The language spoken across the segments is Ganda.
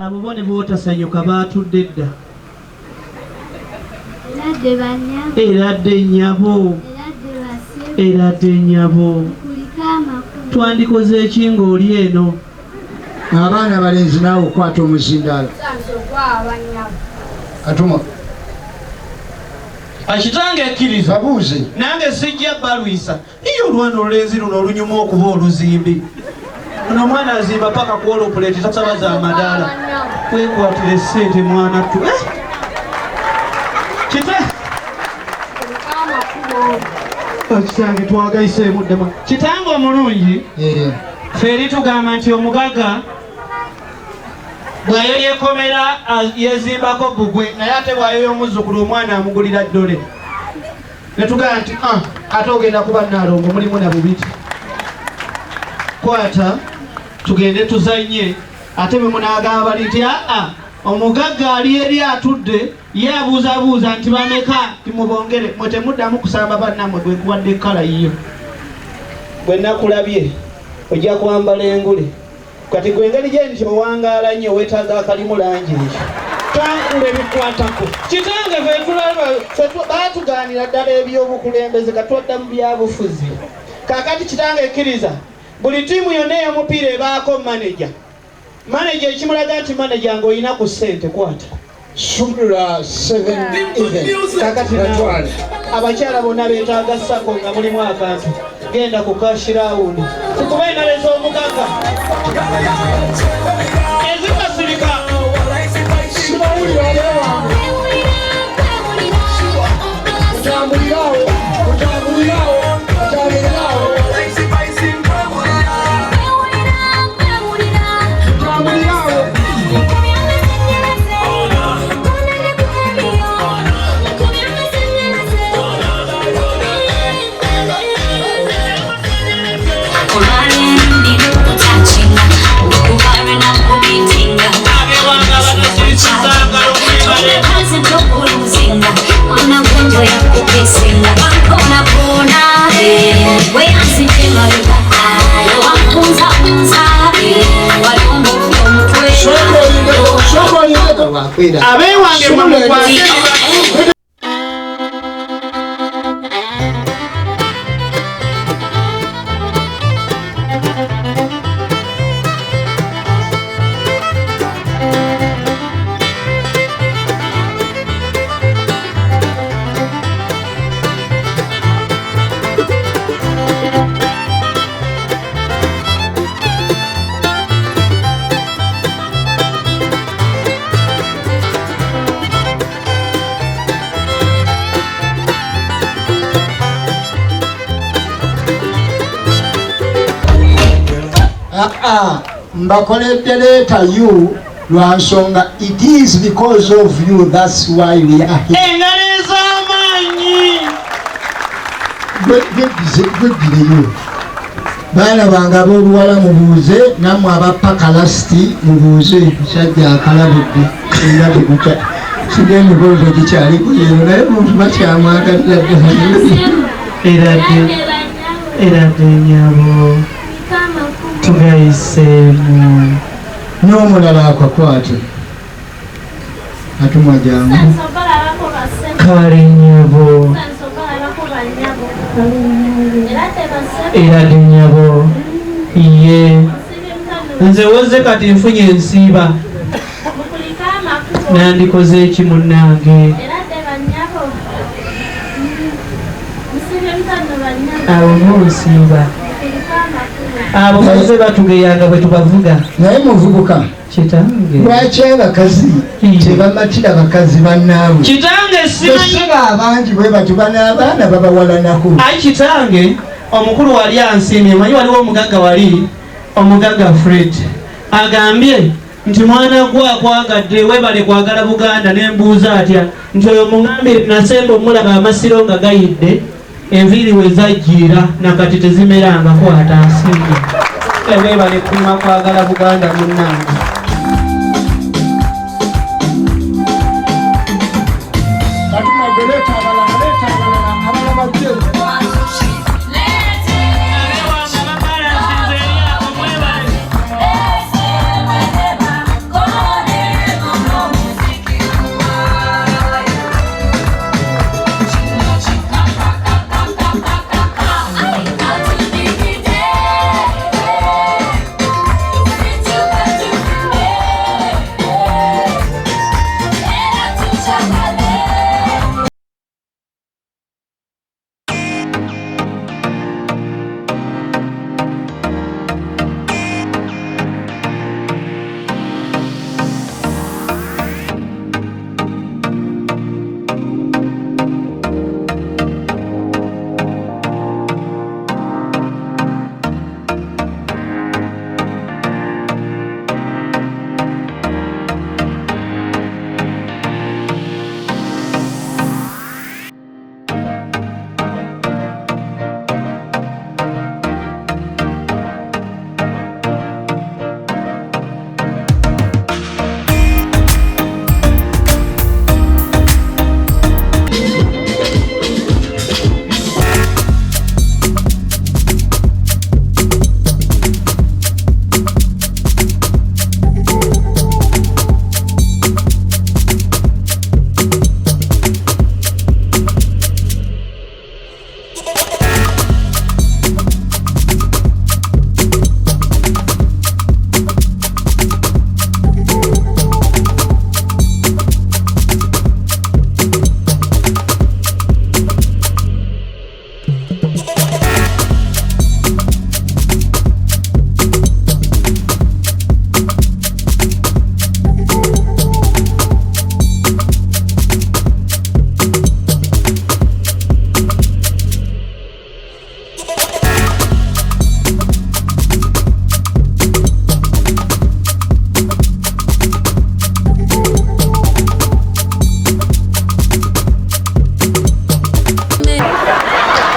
abo bone bootasanyuka baatudde dda eradde nnyabo eradde nnyabo twandikoze eki ng'oli eno abaana balenzi naawe okwata omuzindaalo atuma akitange ekkiriza babuuze nange sijja balwisa iyo olwana olulenzi luno olunyuma okuba oluzimbi ono omwana azimba paka kuolopuleti tasabaza amadaala wekwatire sente mwana tu kitange twagaiseemu ddema kitange omulungi feri tugamba nti omugaga bwayo yekomera yezimbako bugwe naye ate bwayo y'omuzzukulu omwana amugulira ddole netugamba nti ate ogenda kuba naalongo mulimu na bubiti kwata tugende tuzanye ate bwe munaagamba bali nti omugagga ali eri atudde ye abuuzabuuza nti bameka timubongere mwe temuddamu kusamba bannammwe gwe kuwadde ekkala yiyo bwe nakulabye ojja kwambala engule kati gwe engeri gye nti owangaala nnyo weetaaga akalimu langi ekyo tankula ebikwatako kitange baatugaanira ddala ebyobukulembeze katwadda mu byabufuzi kaakati kitange ekkiriza buli ttiimu yonna ey'omupiira ebaako maneja ekimulaga nti maneja ng'olina ku ssente kwata sumula 7 kakati abakyala bonna beetaaga sako nga mulimu akantu genda ku kashirawundi tukuba engalo ez'omugaga ezikasirika abewange mwamukwate mbakoledde leeta you lwa nsonga it is because of you that's why we are here engalo ez'amaanyi gweddireyo baana bange ab'oluwala mubuuze nammwe abapakalasiti mubuuze musajja akalabudde era teguca sina emibuuzo gikyaliko yeero naye muntu bakyamwagalira eradde nyabo tugayiseemu n'omulala akakwate atumwa jangu kale nyabo eradde nyabo ye nze woze kati nfunye ensiiba nandikoze eki munnange abo munsiiba abo muze batugeyanga bwe tubavuga naye muvubuka kitange lwaki abakazi tebamatira bakazi bannaabwe kitange siba abangi bwe bati banaabaana babawalanako ayi kitange omukulu wali ansiimye manyi waliwo omugagga wali omugagga Fred agambye nti mwana gwe akwagadde webale kwagala Buganda nembuuza atya nti oyo muŋambire nasemba omulaba amasiro nga gayidde enviiri we zajjiira nakati tezimeranga kwata asinga webale kuma kwagala Buganda munnange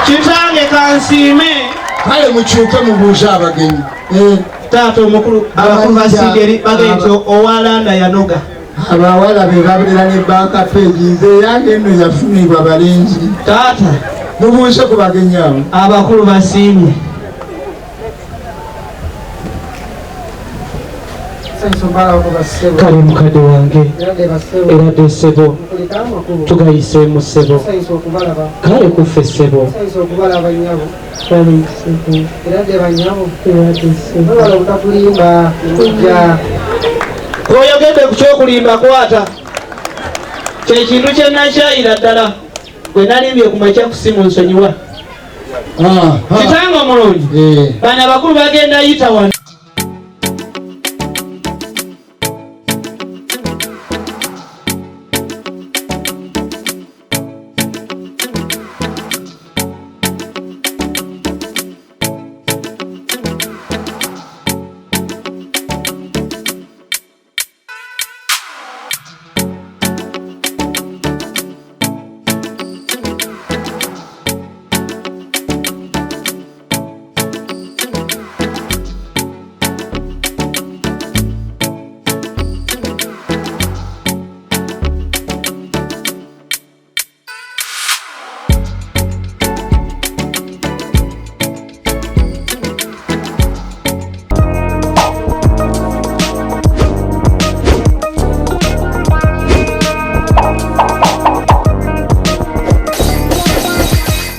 Kitange kansiime. Kale mukyuke mubuuze abagenyi. Taata omukulu abakulu basigeri bagenti owalanda yanoga. Abawala be babeera ne banka peegi nze yange eno yafunibwa balenzi. Taata mubuuze ku bagenyi abo. Abakulu basiimye. Kale mukadde wange era dde ssebo tugayiseemu ssebo kale kuffe ssebo oyogedde ku kyokulimba kwata kyekintu kyenakyayira ddala gwe nalimbye ku makya kusimu nsonyiwa kitange omulungi bano abakulu bagenda yita wano.